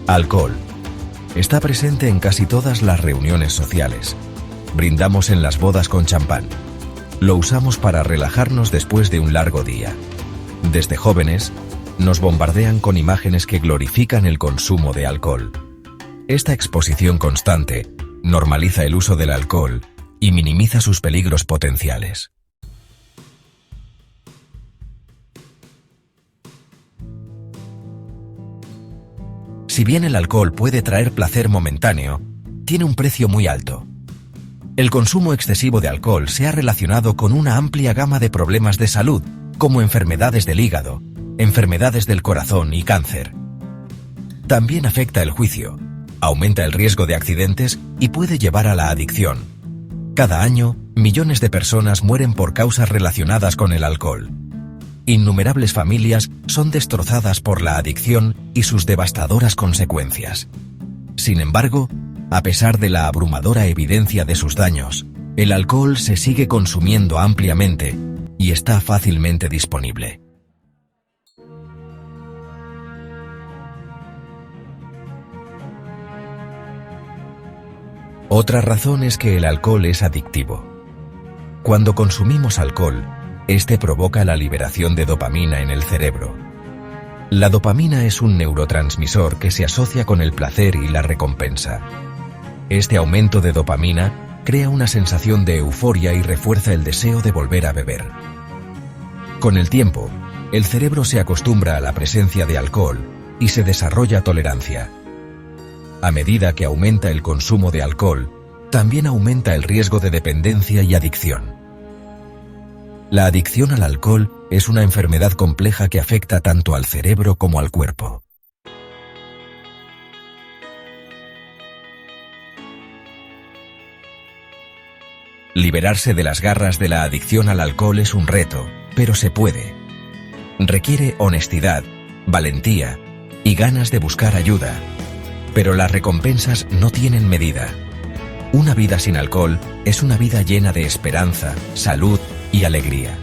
Alcohol. Está presente en casi todas las reuniones sociales. Brindamos en las bodas con champán. Lo usamos para relajarnos después de un largo día. Desde jóvenes, nos bombardean con imágenes que glorifican el consumo de alcohol. Esta exposición constante normaliza el uso del alcohol y minimiza sus peligros potenciales. Si bien el alcohol puede traer placer momentáneo, tiene un precio muy alto. El consumo excesivo de alcohol se ha relacionado con una amplia gama de problemas de salud, como enfermedades del hígado, enfermedades del corazón y cáncer. También afecta el juicio, aumenta el riesgo de accidentes y puede llevar a la adicción. Cada año, millones de personas mueren por causas relacionadas con el alcohol. Innumerables familias son destrozadas por la adicción y sus devastadoras consecuencias. Sin embargo, a pesar de la abrumadora evidencia de sus daños, el alcohol se sigue consumiendo ampliamente y está fácilmente disponible. Otra razón es que el alcohol es adictivo. Cuando consumimos alcohol, este provoca la liberación de dopamina en el cerebro. La dopamina es un neurotransmisor que se asocia con el placer y la recompensa. Este aumento de dopamina crea una sensación de euforia y refuerza el deseo de volver a beber. Con el tiempo, el cerebro se acostumbra a la presencia de alcohol y se desarrolla tolerancia. A medida que aumenta el consumo de alcohol, también aumenta el riesgo de dependencia y adicción. La adicción al alcohol es una enfermedad compleja que afecta tanto al cerebro como al cuerpo. Liberarse de las garras de la adicción al alcohol es un reto, pero se puede. Requiere honestidad, valentía y ganas de buscar ayuda. Pero las recompensas no tienen medida. Una vida sin alcohol es una vida llena de esperanza, salud y alegría.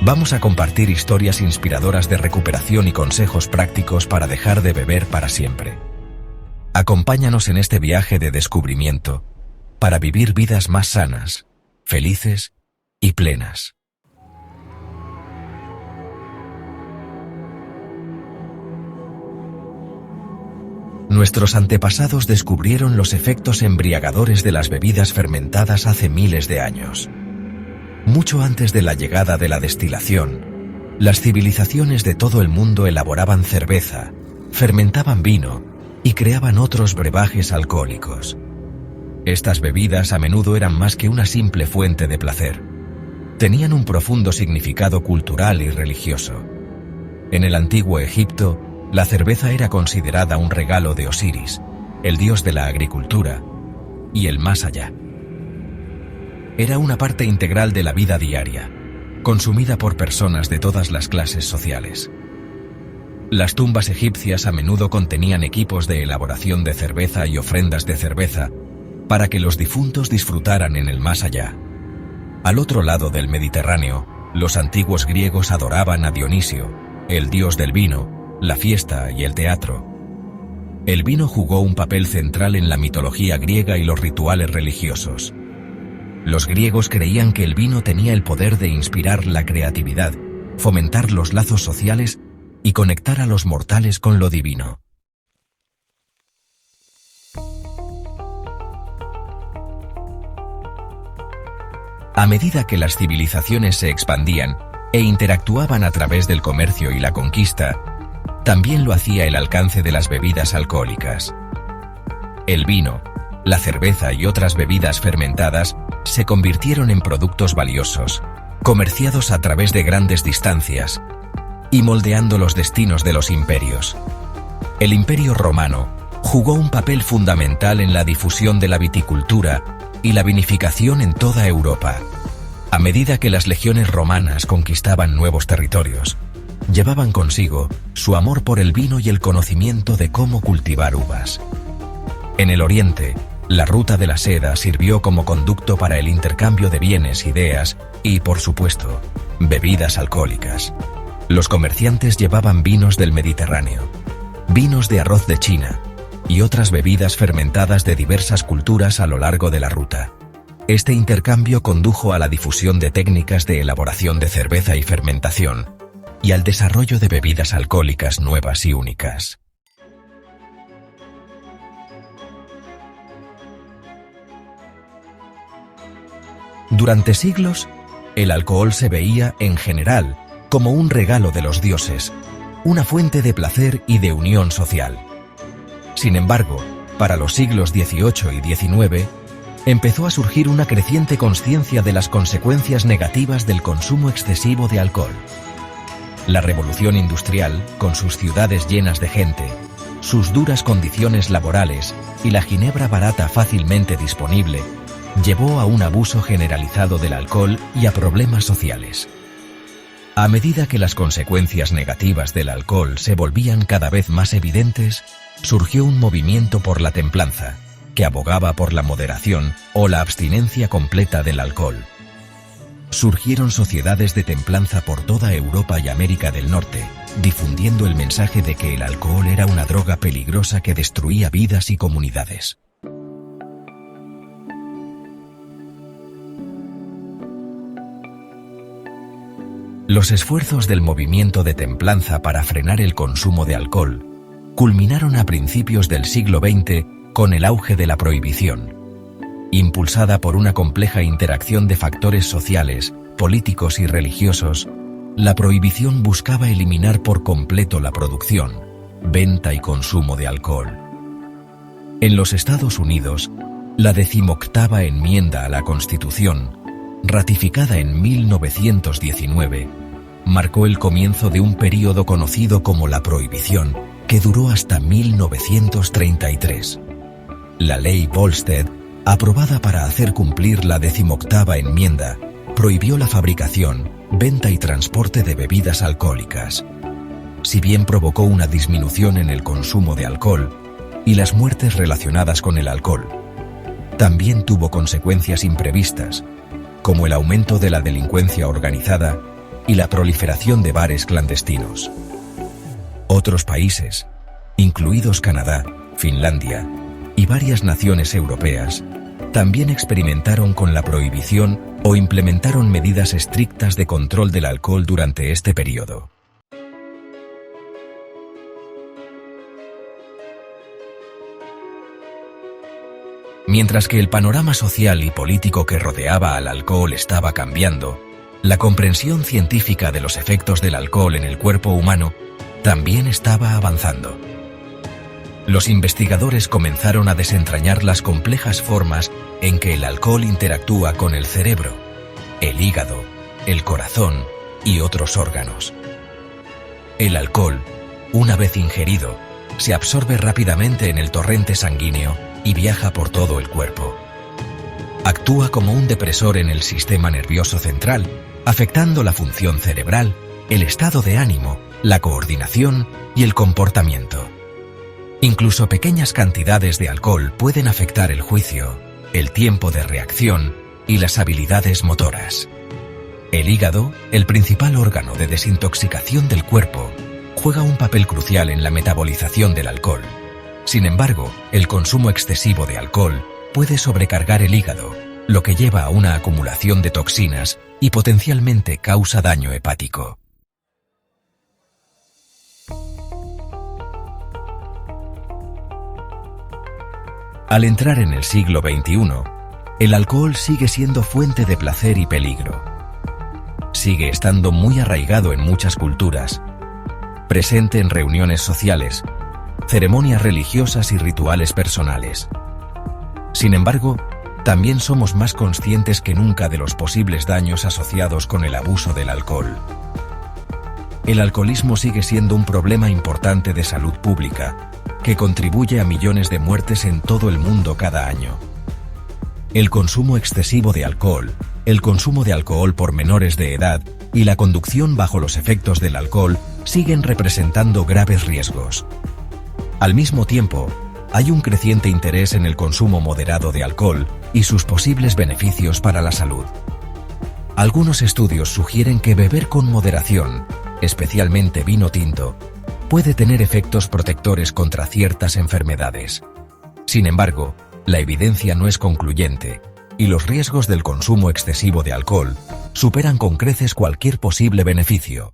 Vamos a compartir historias inspiradoras de recuperación y consejos prácticos para dejar de beber para siempre. Acompáñanos en este viaje de descubrimiento para vivir vidas más sanas, felices y plenas. Nuestros antepasados descubrieron los efectos embriagadores de las bebidas fermentadas hace miles de años. Mucho antes de la llegada de la destilación, las civilizaciones de todo el mundo elaboraban cerveza, fermentaban vino y creaban otros brebajes alcohólicos. Estas bebidas a menudo eran más que una simple fuente de placer. Tenían un profundo significado cultural y religioso. En el antiguo Egipto, la cerveza era considerada un regalo de Osiris, el dios de la agricultura, y el más allá. Era una parte integral de la vida diaria, consumida por personas de todas las clases sociales. Las tumbas egipcias a menudo contenían equipos de elaboración de cerveza y ofrendas de cerveza para que los difuntos disfrutaran en el más allá. Al otro lado del Mediterráneo, los antiguos griegos adoraban a Dionisio, el dios del vino, la fiesta y el teatro. El vino jugó un papel central en la mitología griega y los rituales religiosos. Los griegos creían que el vino tenía el poder de inspirar la creatividad, fomentar los lazos sociales y conectar a los mortales con lo divino. A medida que las civilizaciones se expandían e interactuaban a través del comercio y la conquista, también lo hacía el alcance de las bebidas alcohólicas. El vino, la cerveza y otras bebidas fermentadas se convirtieron en productos valiosos, comerciados a través de grandes distancias y moldeando los destinos de los imperios. El Imperio Romano jugó un papel fundamental en la difusión de la viticultura y la vinificación en toda Europa. A medida que las legiones romanas conquistaban nuevos territorios, llevaban consigo su amor por el vino y el conocimiento de cómo cultivar uvas. En el Oriente, la ruta de la seda sirvió como conducto para el intercambio de bienes, ideas y, por supuesto, bebidas alcohólicas. Los comerciantes llevaban vinos del Mediterráneo. vinos de arroz de China y otras bebidas fermentadas de diversas culturas a lo largo de la ruta. Este intercambio condujo a la difusión de técnicas de elaboración de cerveza y fermentación, y al desarrollo de bebidas alcohólicas nuevas y únicas. Durante siglos, el alcohol se veía, en general, como un regalo de los dioses, una fuente de placer y de unión social. Sin embargo, para los siglos XVIII y XIX, empezó a surgir una creciente consciencia de las consecuencias negativas del consumo excesivo de alcohol. La revolución industrial, con sus ciudades llenas de gente, sus duras condiciones laborales y la ginebra barata fácilmente disponible, llevó a un abuso generalizado del alcohol y a problemas sociales. A medida que las consecuencias negativas del alcohol se volvían cada vez más evidentes, surgió un movimiento por la templanza, que abogaba por la moderación o la abstinencia completa del alcohol. Surgieron sociedades de templanza por toda Europa y América del Norte, difundiendo el mensaje de que el alcohol era una droga peligrosa que destruía vidas y comunidades. Los esfuerzos del movimiento de templanza para frenar el consumo de alcohol culminaron a principios del siglo XX con el auge de la prohibición. Impulsada por una compleja interacción de factores sociales, políticos y religiosos, la prohibición buscaba eliminar por completo la producción, venta y consumo de alcohol. En los Estados Unidos, la 18ª enmienda a la Constitución, ratificada en 1919, marcó el comienzo de un período conocido como la Prohibición, que duró hasta 1933. La ley Volstead, aprobada para hacer cumplir la 18ª enmienda, prohibió la fabricación, venta y transporte de bebidas alcohólicas. Si bien provocó una disminución en el consumo de alcohol y las muertes relacionadas con el alcohol, también tuvo consecuencias imprevistas, como el aumento de la delincuencia organizada y la proliferación de bares clandestinos. Otros países, incluidos Canadá, Finlandia y varias naciones europeas, también experimentaron con la prohibición o implementaron medidas estrictas de control del alcohol durante este periodo. Mientras que el panorama social y político que rodeaba al alcohol estaba cambiando, la comprensión científica de los efectos del alcohol en el cuerpo humano también estaba avanzando. Los investigadores comenzaron a desentrañar las complejas formas en que el alcohol interactúa con el cerebro, el hígado, el corazón y otros órganos. El alcohol, una vez ingerido, se absorbe rápidamente en el torrente sanguíneo y viaja por todo el cuerpo. Actúa como un depresor en el sistema nervioso central, afectando la función cerebral, el estado de ánimo, la coordinación y el comportamiento. Incluso pequeñas cantidades de alcohol pueden afectar el juicio, el tiempo de reacción y las habilidades motoras. El hígado, el principal órgano de desintoxicación del cuerpo, juega un papel crucial en la metabolización del alcohol. Sin embargo, el consumo excesivo de alcohol puede sobrecargar el hígado, lo que lleva a una acumulación de toxinas y potencialmente causa daño hepático. Al entrar en el siglo XXI, el alcohol sigue siendo fuente de placer y peligro. Sigue estando muy arraigado en muchas culturas, presente en reuniones sociales, ceremonias religiosas y rituales personales. Sin embargo, también somos más conscientes que nunca de los posibles daños asociados con el abuso del alcohol. El alcoholismo sigue siendo un problema importante de salud pública, que contribuye a millones de muertes en todo el mundo cada año. El consumo excesivo de alcohol, el consumo de alcohol por menores de edad y la conducción bajo los efectos del alcohol siguen representando graves riesgos. Al mismo tiempo, hay un creciente interés en el consumo moderado de alcohol y sus posibles beneficios para la salud. Algunos estudios sugieren que beber con moderación, especialmente vino tinto, puede tener efectos protectores contra ciertas enfermedades. Sin embargo, la evidencia no es concluyente, y los riesgos del consumo excesivo de alcohol superan con creces cualquier posible beneficio.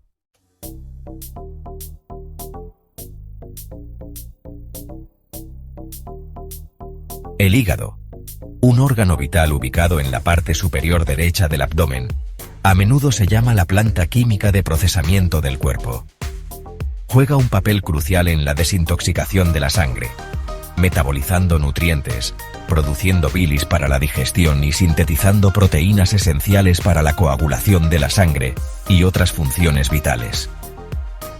El hígado, un órgano vital ubicado en la parte superior derecha del abdomen, a menudo se llama la planta química de procesamiento del cuerpo. Juega un papel crucial en la desintoxicación de la sangre, metabolizando nutrientes, produciendo bilis para la digestión y sintetizando proteínas esenciales para la coagulación de la sangre y otras funciones vitales.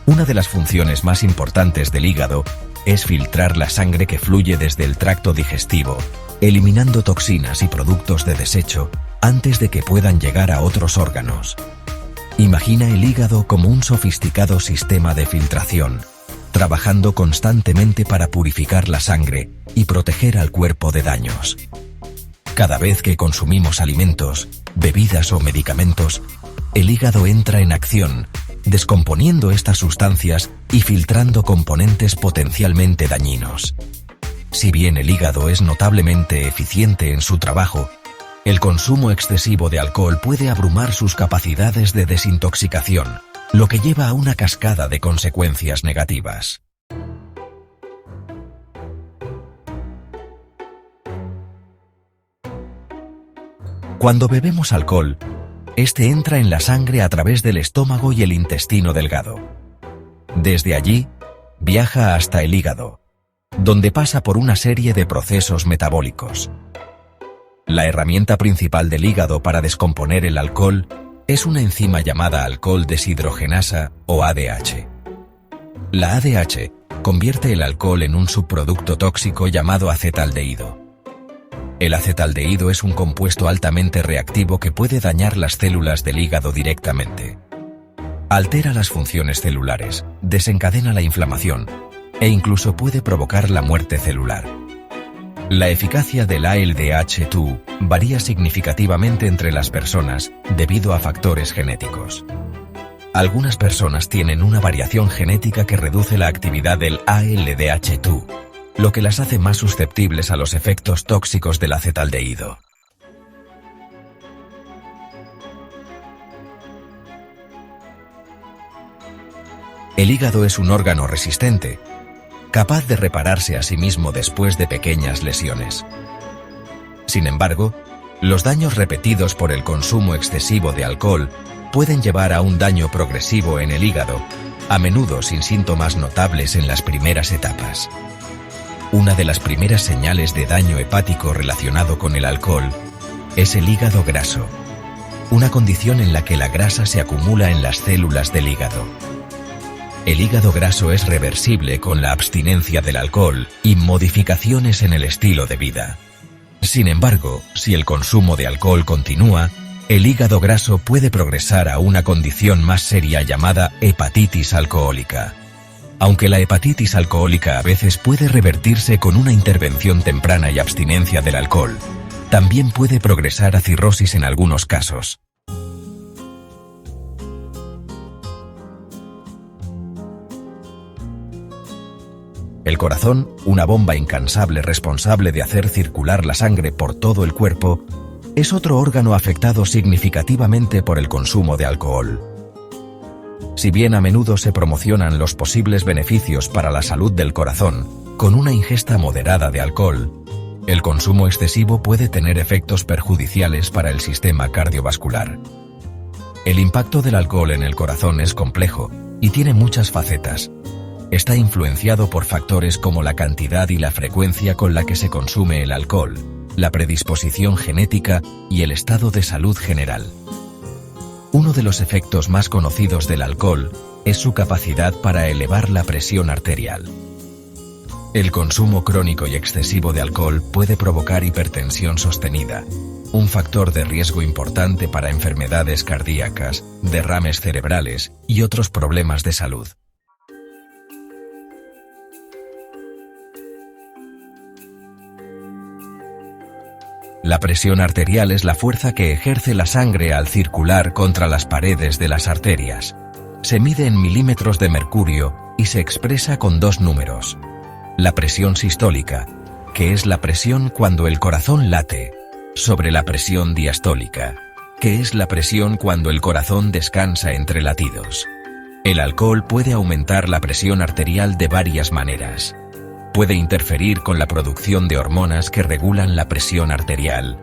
Una de las funciones más importantes del hígado es filtrar la sangre que fluye desde el tracto digestivo, eliminando toxinas y productos de desecho antes de que puedan llegar a otros órganos. Imagina el hígado como un sofisticado sistema de filtración, trabajando constantemente para purificar la sangre y proteger al cuerpo de daños. Cada vez que consumimos alimentos, bebidas o medicamentos, el hígado entra en acción, descomponiendo estas sustancias y filtrando componentes potencialmente dañinos. Si bien el hígado es notablemente eficiente en su trabajo, el consumo excesivo de alcohol puede abrumar sus capacidades de desintoxicación, lo que lleva a una cascada de consecuencias negativas. Cuando bebemos alcohol, este entra en la sangre a través del estómago y el intestino delgado. Desde allí, viaja hasta el hígado, donde pasa por una serie de procesos metabólicos. La herramienta principal del hígado para descomponer el alcohol es una enzima llamada alcohol deshidrogenasa o ADH. La ADH convierte el alcohol en un subproducto tóxico llamado acetaldehído. El acetaldehído es un compuesto altamente reactivo que puede dañar las células del hígado directamente. Altera las funciones celulares, desencadena la inflamación e incluso puede provocar la muerte celular. La eficacia del ALDH2 varía significativamente entre las personas debido a factores genéticos. Algunas personas tienen una variación genética que reduce la actividad del ALDH2, lo que las hace más susceptibles a los efectos tóxicos del acetaldehído. El hígado es un órgano resistente, capaz de repararse a sí mismo después de pequeñas lesiones. Sin embargo, los daños repetidos por el consumo excesivo de alcohol pueden llevar a un daño progresivo en el hígado, a menudo sin síntomas notables en las primeras etapas. Una de las primeras señales de daño hepático relacionado con el alcohol es el hígado graso, una condición en la que la grasa se acumula en las células del hígado. El hígado graso es reversible con la abstinencia del alcohol y modificaciones en el estilo de vida. Sin embargo, si el consumo de alcohol continúa, el hígado graso puede progresar a una condición más seria llamada hepatitis alcohólica. Aunque la hepatitis alcohólica a veces puede revertirse con una intervención temprana y abstinencia del alcohol, también puede progresar a cirrosis en algunos casos. El corazón, una bomba incansable responsable de hacer circular la sangre por todo el cuerpo, es otro órgano afectado significativamente por el consumo de alcohol. Si bien a menudo se promocionan los posibles beneficios para la salud del corazón con una ingesta moderada de alcohol, el consumo excesivo puede tener efectos perjudiciales para el sistema cardiovascular. El impacto del alcohol en el corazón es complejo y tiene muchas facetas. Está influenciado por factores como la cantidad y la frecuencia con la que se consume el alcohol, la predisposición genética y el estado de salud general. Uno de los efectos más conocidos del alcohol es su capacidad para elevar la presión arterial. El consumo crónico y excesivo de alcohol puede provocar hipertensión sostenida, un factor de riesgo importante para enfermedades cardíacas, derrames cerebrales y otros problemas de salud. La presión arterial es la fuerza que ejerce la sangre al circular contra las paredes de las arterias. Se mide en milímetros de mercurio y se expresa con dos números. La presión sistólica, que es la presión cuando el corazón late, sobre la presión diastólica, que es la presión cuando el corazón descansa entre latidos. El alcohol puede aumentar la presión arterial de varias maneras. Puede interferir con la producción de hormonas que regulan la presión arterial,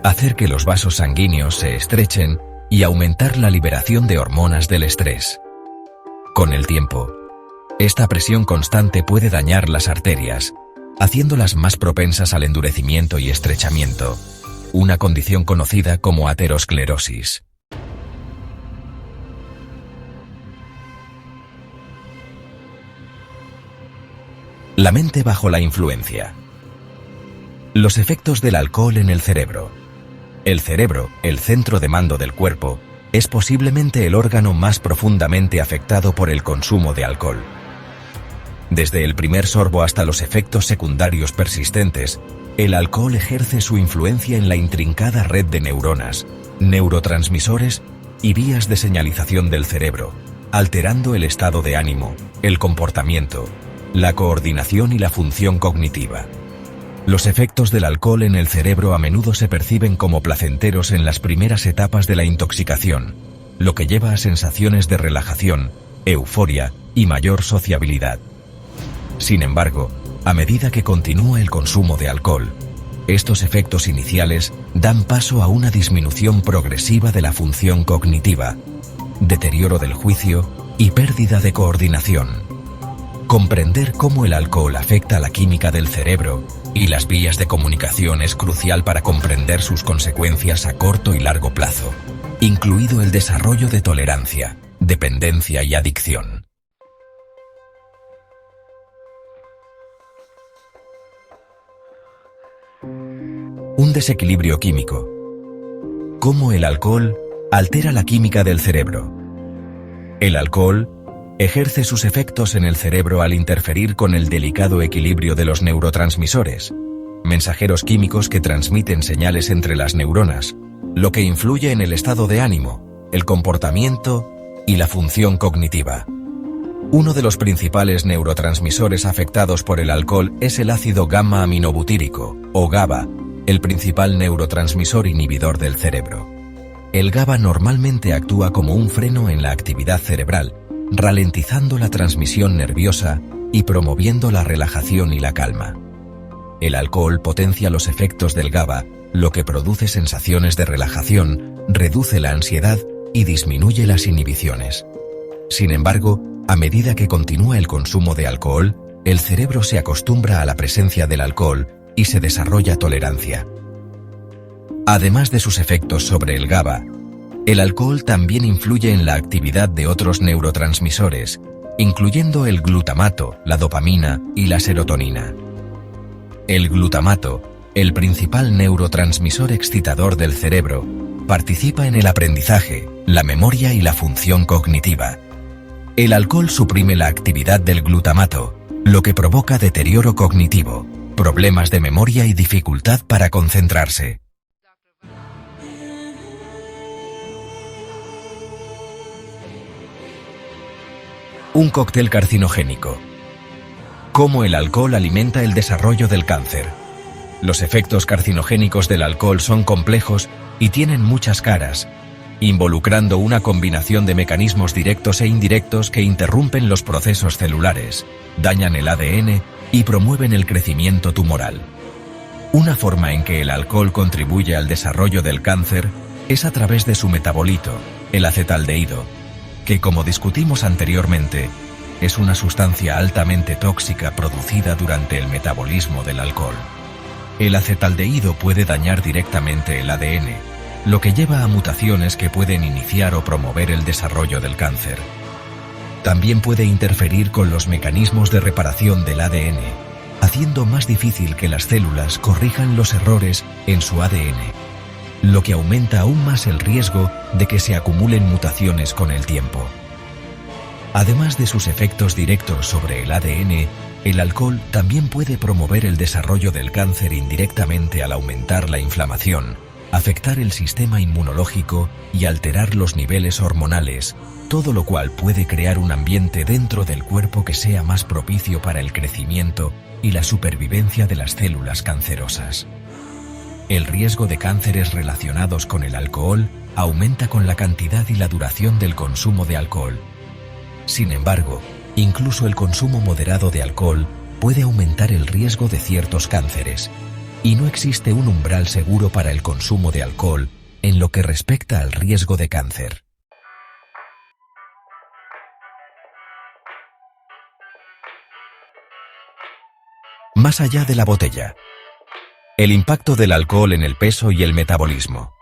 hacer que los vasos sanguíneos se estrechen y aumentar la liberación de hormonas del estrés. Con el tiempo, esta presión constante puede dañar las arterias, haciéndolas más propensas al endurecimiento y estrechamiento, una condición conocida como aterosclerosis. La mente bajo la influencia. Los efectos del alcohol en el cerebro. El cerebro, el centro de mando del cuerpo, es posiblemente el órgano más profundamente afectado por el consumo de alcohol. Desde el primer sorbo hasta los efectos secundarios persistentes, el alcohol ejerce su influencia en la intrincada red de neuronas, neurotransmisores y vías de señalización del cerebro, alterando el estado de ánimo, el comportamiento, la coordinación y la función cognitiva. Los efectos del alcohol en el cerebro a menudo se perciben como placenteros en las primeras etapas de la intoxicación, lo que lleva a sensaciones de relajación, euforia y mayor sociabilidad. Sin embargo, a medida que continúa el consumo de alcohol, estos efectos iniciales dan paso a una disminución progresiva de la función cognitiva, deterioro del juicio y pérdida de coordinación. Comprender cómo el alcohol afecta a la química del cerebro y las vías de comunicación es crucial para comprender sus consecuencias a corto y largo plazo, incluido el desarrollo de tolerancia, dependencia y adicción. Un desequilibrio químico. ¿Cómo el alcohol altera la química del cerebro? El alcohol ejerce sus efectos en el cerebro al interferir con el delicado equilibrio de los neurotransmisores, mensajeros químicos que transmiten señales entre las neuronas, lo que influye en el estado de ánimo, el comportamiento y la función cognitiva. Uno de los principales neurotransmisores afectados por el alcohol es el ácido gamma-aminobutírico, o GABA, el principal neurotransmisor inhibidor del cerebro. El GABA normalmente actúa como un freno en la actividad cerebral, ralentizando la transmisión nerviosa y promoviendo la relajación y la calma. El alcohol potencia los efectos del GABA, lo que produce sensaciones de relajación, reduce la ansiedad y disminuye las inhibiciones. Sin embargo, a medida que continúa el consumo de alcohol, el cerebro se acostumbra a la presencia del alcohol y se desarrolla tolerancia. Además de sus efectos sobre el GABA, el alcohol también influye en la actividad de otros neurotransmisores, incluyendo el glutamato, la dopamina y la serotonina. El glutamato, el principal neurotransmisor excitador del cerebro, participa en el aprendizaje, la memoria y la función cognitiva. El alcohol suprime la actividad del glutamato, lo que provoca deterioro cognitivo, problemas de memoria y dificultad para concentrarse. Un cóctel carcinogénico. ¿Cómo el alcohol alimenta el desarrollo del cáncer? Los efectos carcinogénicos del alcohol son complejos y tienen muchas caras, involucrando una combinación de mecanismos directos e indirectos que interrumpen los procesos celulares, dañan el ADN y promueven el crecimiento tumoral. Una forma en que el alcohol contribuye al desarrollo del cáncer es a través de su metabolito, el acetaldehído, que, como discutimos anteriormente, es una sustancia altamente tóxica producida durante el metabolismo del alcohol. El acetaldehído puede dañar directamente el ADN, lo que lleva a mutaciones que pueden iniciar o promover el desarrollo del cáncer. También puede interferir con los mecanismos de reparación del ADN, haciendo más difícil que las células corrijan los errores en su ADN, lo que aumenta aún más el riesgo de que se acumulen mutaciones con el tiempo. Además de sus efectos directos sobre el ADN, el alcohol también puede promover el desarrollo del cáncer indirectamente al aumentar la inflamación, afectar el sistema inmunológico y alterar los niveles hormonales, todo lo cual puede crear un ambiente dentro del cuerpo que sea más propicio para el crecimiento y la supervivencia de las células cancerosas. El riesgo de cánceres relacionados con el alcohol aumenta con la cantidad y la duración del consumo de alcohol. Sin embargo, incluso el consumo moderado de alcohol puede aumentar el riesgo de ciertos cánceres, y no existe un umbral seguro para el consumo de alcohol en lo que respecta al riesgo de cáncer. Más allá de la botella. El impacto del alcohol en el peso y el metabolismo.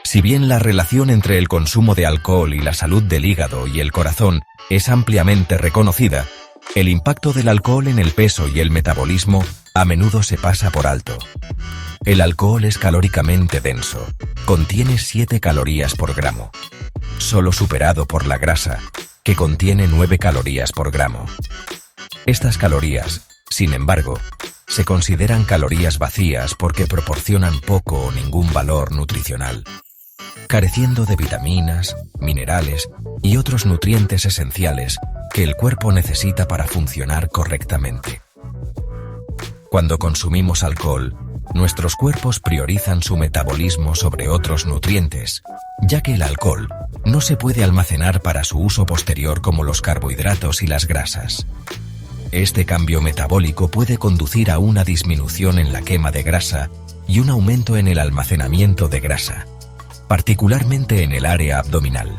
Si bien la relación entre el consumo de alcohol y la salud del hígado y el corazón es ampliamente reconocida, el impacto del alcohol en el peso y el metabolismo a menudo se pasa por alto. El alcohol es calóricamente denso, contiene 7 calorías por gramo, solo superado por la grasa, que contiene 9 calorías por gramo. Estas calorías, sin embargo, se consideran calorías vacías porque proporcionan poco o ningún valor nutricional, careciendo de vitaminas, minerales y otros nutrientes esenciales que el cuerpo necesita para funcionar correctamente. Cuando consumimos alcohol, nuestros cuerpos priorizan su metabolismo sobre otros nutrientes, ya que el alcohol no se puede almacenar para su uso posterior como los carbohidratos y las grasas. Este cambio metabólico puede conducir a una disminución en la quema de grasa y un aumento en el almacenamiento de grasa, particularmente en el área abdominal.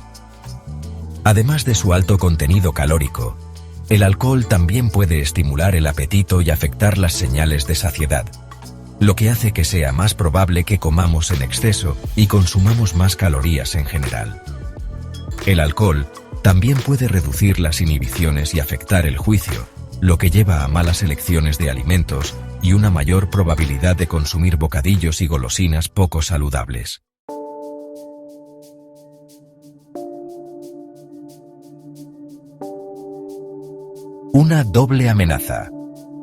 Además de su alto contenido calórico, el alcohol también puede estimular el apetito y afectar las señales de saciedad, lo que hace que sea más probable que comamos en exceso y consumamos más calorías en general. El alcohol también puede reducir las inhibiciones y afectar el juicio, lo que lleva a malas elecciones de alimentos y una mayor probabilidad de consumir bocadillos y golosinas poco saludables. Una doble amenaza: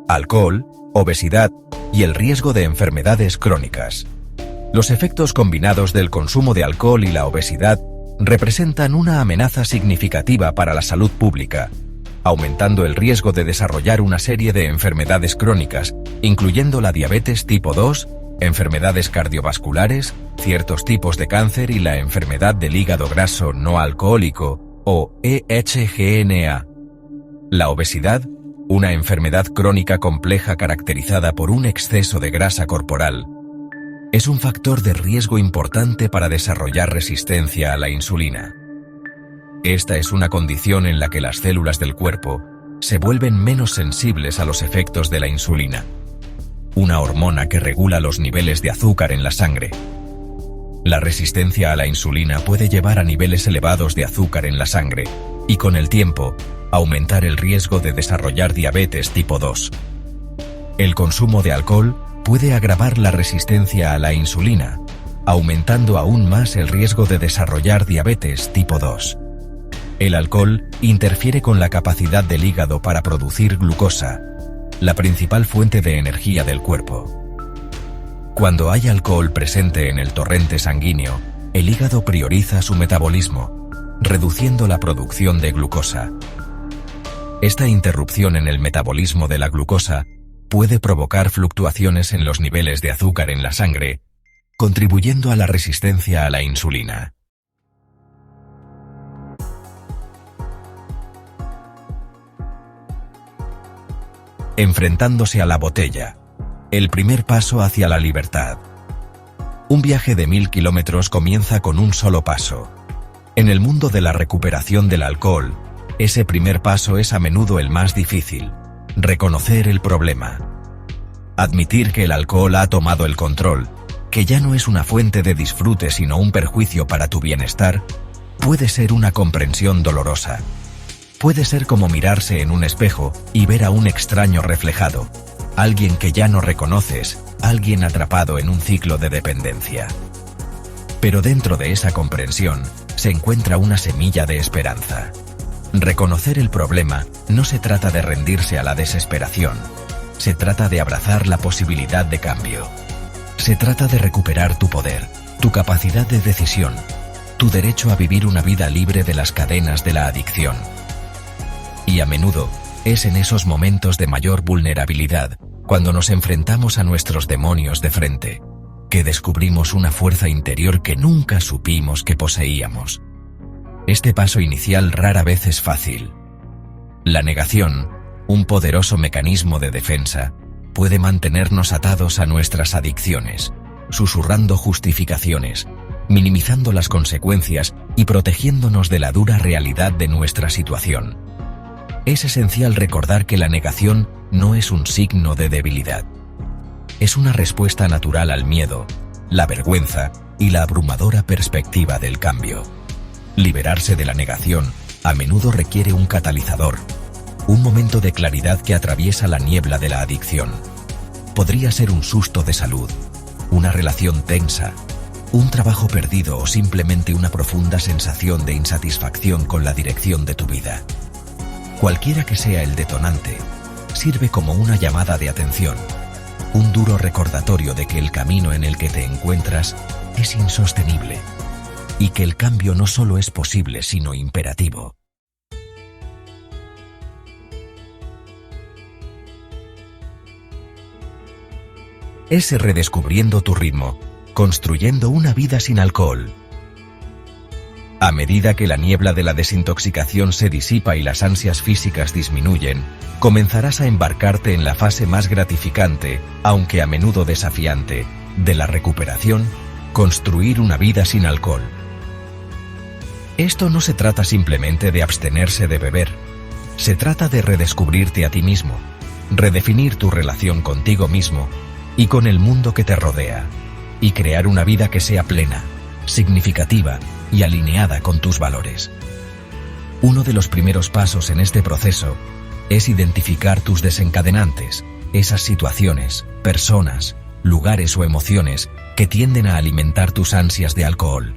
alcohol, obesidad y el riesgo de enfermedades crónicas. Los efectos combinados del consumo de alcohol y la obesidad representan una amenaza significativa para la salud pública, aumentando el riesgo de desarrollar una serie de enfermedades crónicas, incluyendo la diabetes tipo 2, enfermedades cardiovasculares, ciertos tipos de cáncer y la enfermedad del hígado graso no alcohólico, o EHGNA. La obesidad, una enfermedad crónica compleja caracterizada por un exceso de grasa corporal, es un factor de riesgo importante para desarrollar resistencia a la insulina. Esta es una condición en la que las células del cuerpo se vuelven menos sensibles a los efectos de la insulina, una hormona que regula los niveles de azúcar en la sangre. La resistencia a la insulina puede llevar a niveles elevados de azúcar en la sangre y, con el tiempo, aumentar el riesgo de desarrollar diabetes tipo 2. El consumo de alcohol puede agravar la resistencia a la insulina, aumentando aún más el riesgo de desarrollar diabetes tipo 2. El alcohol interfiere con la capacidad del hígado para producir glucosa, la principal fuente de energía del cuerpo. Cuando hay alcohol presente en el torrente sanguíneo, el hígado prioriza su metabolismo, reduciendo la producción de glucosa. Esta interrupción en el metabolismo de la glucosa puede provocar fluctuaciones en los niveles de azúcar en la sangre, contribuyendo a la resistencia a la insulina. Enfrentándose a la botella. El primer paso hacia la libertad. Un viaje de 1000 kilómetros comienza con un solo paso. En el mundo de la recuperación del alcohol, ese primer paso es a menudo el más difícil: reconocer el problema. Admitir que el alcohol ha tomado el control, que ya no es una fuente de disfrute sino un perjuicio para tu bienestar, puede ser una comprensión dolorosa. Puede ser como mirarse en un espejo y ver a un extraño reflejado, alguien que ya no reconoces, alguien atrapado en un ciclo de dependencia. Pero dentro de esa comprensión se encuentra una semilla de esperanza. Reconocer el problema no se trata de rendirse a la desesperación, se trata de abrazar la posibilidad de cambio. Se trata de recuperar tu poder, tu capacidad de decisión, tu derecho a vivir una vida libre de las cadenas de la adicción. Y a menudo, es en esos momentos de mayor vulnerabilidad, cuando nos enfrentamos a nuestros demonios de frente, que descubrimos una fuerza interior que nunca supimos que poseíamos. Este paso inicial rara vez es fácil. La negación, un poderoso mecanismo de defensa, puede mantenernos atados a nuestras adicciones, susurrando justificaciones, minimizando las consecuencias y protegiéndonos de la dura realidad de nuestra situación. Es esencial recordar que la negación no es un signo de debilidad. Es una respuesta natural al miedo, la vergüenza y la abrumadora perspectiva del cambio. Liberarse de la negación a menudo requiere un catalizador, un momento de claridad que atraviesa la niebla de la adicción. Podría ser un susto de salud, una relación tensa, un trabajo perdido o simplemente una profunda sensación de insatisfacción con la dirección de tu vida. Cualquiera que sea el detonante, sirve como una llamada de atención, un duro recordatorio de que el camino en el que te encuentras es insostenible y que el cambio no solo es posible sino imperativo. Es redescubriendo tu ritmo, construyendo una vida sin alcohol. A medida que la niebla de la desintoxicación se disipa y las ansias físicas disminuyen, comenzarás a embarcarte en la fase más gratificante, aunque a menudo desafiante, de la recuperación: construir una vida sin alcohol. Esto no se trata simplemente de abstenerse de beber. Se trata de redescubrirte a ti mismo, redefinir tu relación contigo mismo y con el mundo que te rodea, y crear una vida que sea plena, significativa y alineada con tus valores. Uno de los primeros pasos en este proceso es identificar tus desencadenantes, esas situaciones, personas, lugares o emociones que tienden a alimentar tus ansias de alcohol.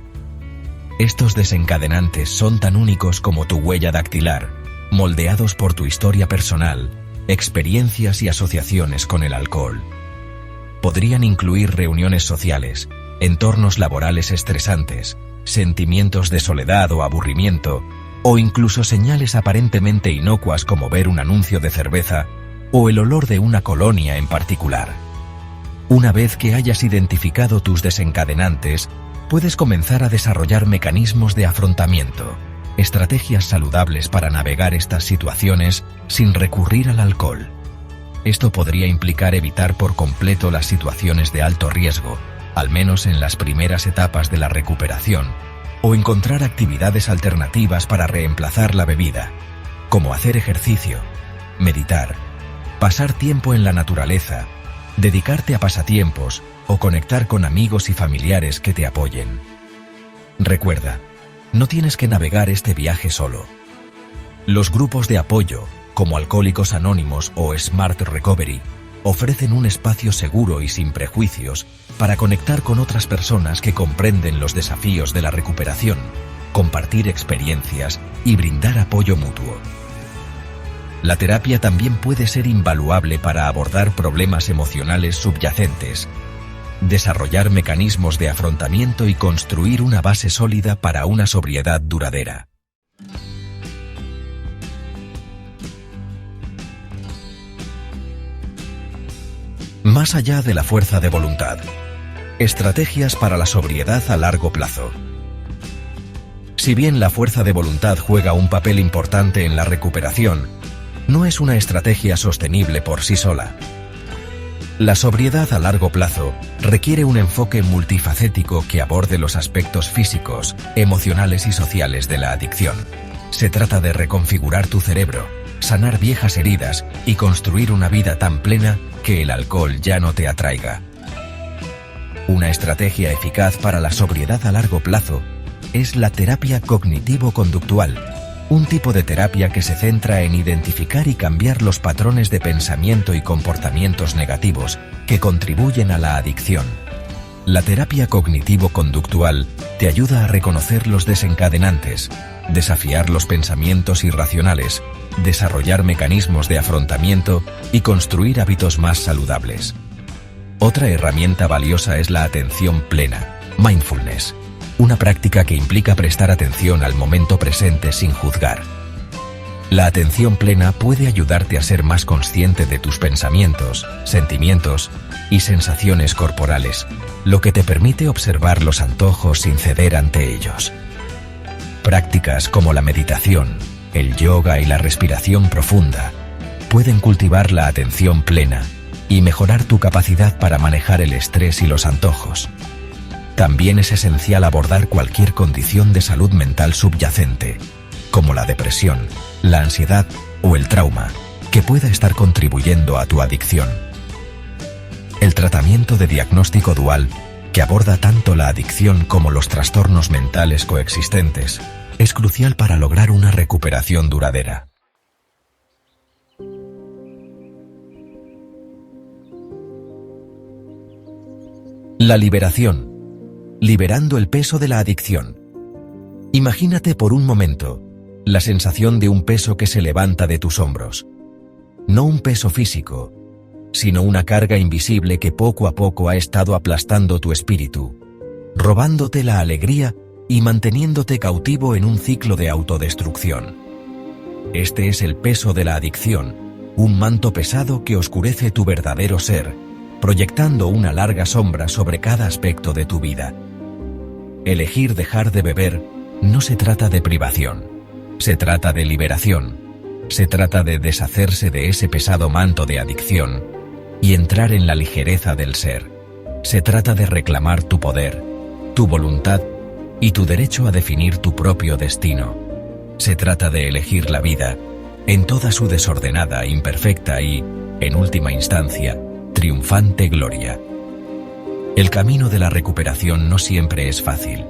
Estos desencadenantes son tan únicos como tu huella dactilar, moldeados por tu historia personal, experiencias y asociaciones con el alcohol. Podrían incluir reuniones sociales, entornos laborales estresantes, sentimientos de soledad o aburrimiento, o incluso señales aparentemente inocuas como ver un anuncio de cerveza o el olor de una colonia en particular. Una vez que hayas identificado tus desencadenantes, puedes comenzar a desarrollar mecanismos de afrontamiento, estrategias saludables para navegar estas situaciones sin recurrir al alcohol. Esto podría implicar evitar por completo las situaciones de alto riesgo, al menos en las primeras etapas de la recuperación, o encontrar actividades alternativas para reemplazar la bebida, como hacer ejercicio, meditar, pasar tiempo en la naturaleza, dedicarte a pasatiempos o conectar con amigos y familiares que te apoyen. Recuerda, no tienes que navegar este viaje solo. Los grupos de apoyo, como Alcohólicos Anónimos o Smart Recovery, ofrecen un espacio seguro y sin prejuicios para conectar con otras personas que comprenden los desafíos de la recuperación, compartir experiencias y brindar apoyo mutuo. La terapia también puede ser invaluable para abordar problemas emocionales subyacentes, desarrollar mecanismos de afrontamiento y construir una base sólida para una sobriedad duradera. Más allá de la fuerza de voluntad. Estrategias para la sobriedad a largo plazo. Si bien la fuerza de voluntad juega un papel importante en la recuperación, no es una estrategia sostenible por sí sola. La sobriedad a largo plazo requiere un enfoque multifacético que aborde los aspectos físicos, emocionales y sociales de la adicción. Se trata de reconfigurar tu cerebro, sanar viejas heridas y construir una vida tan plena que el alcohol ya no te atraiga. Una estrategia eficaz para la sobriedad a largo plazo es la terapia cognitivo-conductual, un tipo de terapia que se centra en identificar y cambiar los patrones de pensamiento y comportamientos negativos que contribuyen a la adicción. La terapia cognitivo-conductual te ayuda a reconocer los desencadenantes, desafiar los pensamientos irracionales, desarrollar mecanismos de afrontamiento y construir hábitos más saludables. Otra herramienta valiosa es la atención plena, mindfulness, una práctica que implica prestar atención al momento presente sin juzgar. La atención plena puede ayudarte a ser más consciente de tus pensamientos, sentimientos y sensaciones corporales, lo que te permite observar los antojos sin ceder ante ellos. Prácticas como la meditación, el yoga y la respiración profunda pueden cultivar la atención plena y mejorar tu capacidad para manejar el estrés y los antojos. También es esencial abordar cualquier condición de salud mental subyacente, como la depresión, la ansiedad o el trauma, que pueda estar contribuyendo a tu adicción. El tratamiento de diagnóstico dual, que aborda tanto la adicción como los trastornos mentales coexistentes, es crucial para lograr una recuperación duradera. La liberación. Liberando el peso de la adicción. Imagínate por un momento la sensación de un peso que se levanta de tus hombros. No un peso físico, sino una carga invisible que poco a poco ha estado aplastando tu espíritu, robándote la alegría y manteniéndote cautivo en un ciclo de autodestrucción. Este es el peso de la adicción, un manto pesado que oscurece tu verdadero ser, proyectando una larga sombra sobre cada aspecto de tu vida. Elegir dejar de beber no se trata de privación, se trata de liberación, se trata de deshacerse de ese pesado manto de adicción y entrar en la ligereza del ser. Se trata de reclamar tu poder, tu voluntad y tu derecho a definir tu propio destino. Se trata de elegir la vida en toda su desordenada, imperfecta y, en última instancia, triunfante gloria. El camino de la recuperación no siempre es fácil.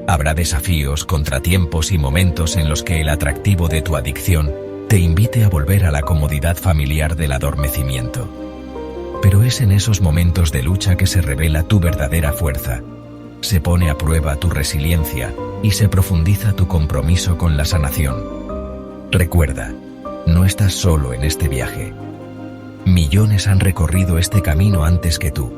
Habrá desafíos, contratiempos y momentos en los que el atractivo de tu adicción te invite a volver a la comodidad familiar del adormecimiento. Pero es en esos momentos de lucha que se revela tu verdadera fuerza. Se pone a prueba tu resiliencia y se profundiza tu compromiso con la sanación. Recuerda, no estás solo en este viaje. Millones han recorrido este camino antes que tú,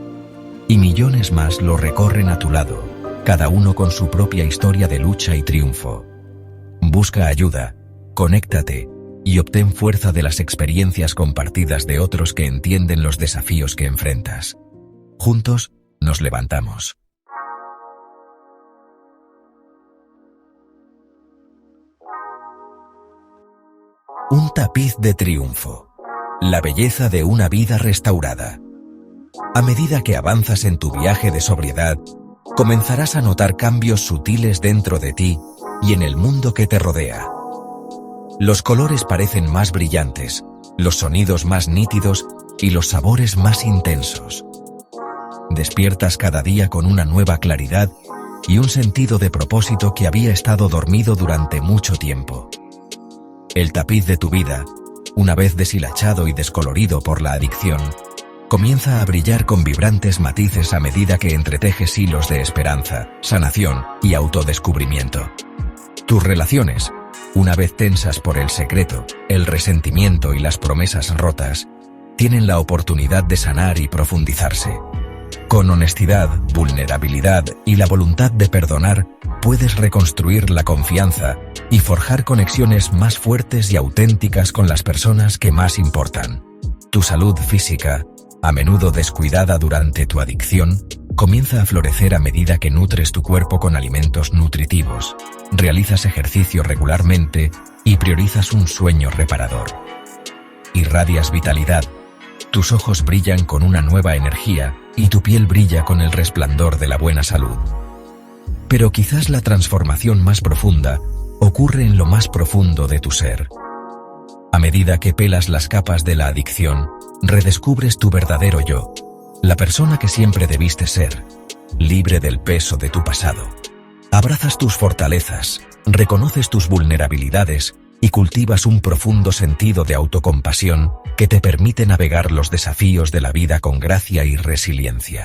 y millones más lo recorren a tu lado, cada uno con su propia historia de lucha y triunfo. Busca ayuda, conéctate y obtén fuerza de las experiencias compartidas de otros que entienden los desafíos que enfrentas. Juntos, nos levantamos. Un tapiz de triunfo. La belleza de una vida restaurada. A medida que avanzas en tu viaje de sobriedad, comenzarás a notar cambios sutiles dentro de ti y en el mundo que te rodea. Los colores parecen más brillantes, los sonidos más nítidos y los sabores más intensos. Despiertas cada día con una nueva claridad y un sentido de propósito que había estado dormido durante mucho tiempo. El tapiz de tu vida, una vez deshilachado y descolorido por la adicción, comienza a brillar con vibrantes matices a medida que entretejes hilos de esperanza, sanación y autodescubrimiento. Tus relaciones, una vez tensas por el secreto, el resentimiento y las promesas rotas, tienen la oportunidad de sanar y profundizarse. Con honestidad, vulnerabilidad y la voluntad de perdonar, puedes reconstruir la confianza y forjar conexiones más fuertes y auténticas con las personas que más importan. Tu salud física, a menudo descuidada durante tu adicción, comienza a florecer a medida que nutres tu cuerpo con alimentos nutritivos, realizas ejercicio regularmente y priorizas un sueño reparador. Irradias vitalidad, tus ojos brillan con una nueva energía y tu piel brilla con el resplandor de la buena salud. Pero quizás la transformación más profunda ocurre en lo más profundo de tu ser. A medida que pelas las capas de la adicción, redescubres tu verdadero yo, la persona que siempre debiste ser, libre del peso de tu pasado. Abrazas tus fortalezas, reconoces tus vulnerabilidades y cultivas un profundo sentido de autocompasión que te permite navegar los desafíos de la vida con gracia y resiliencia.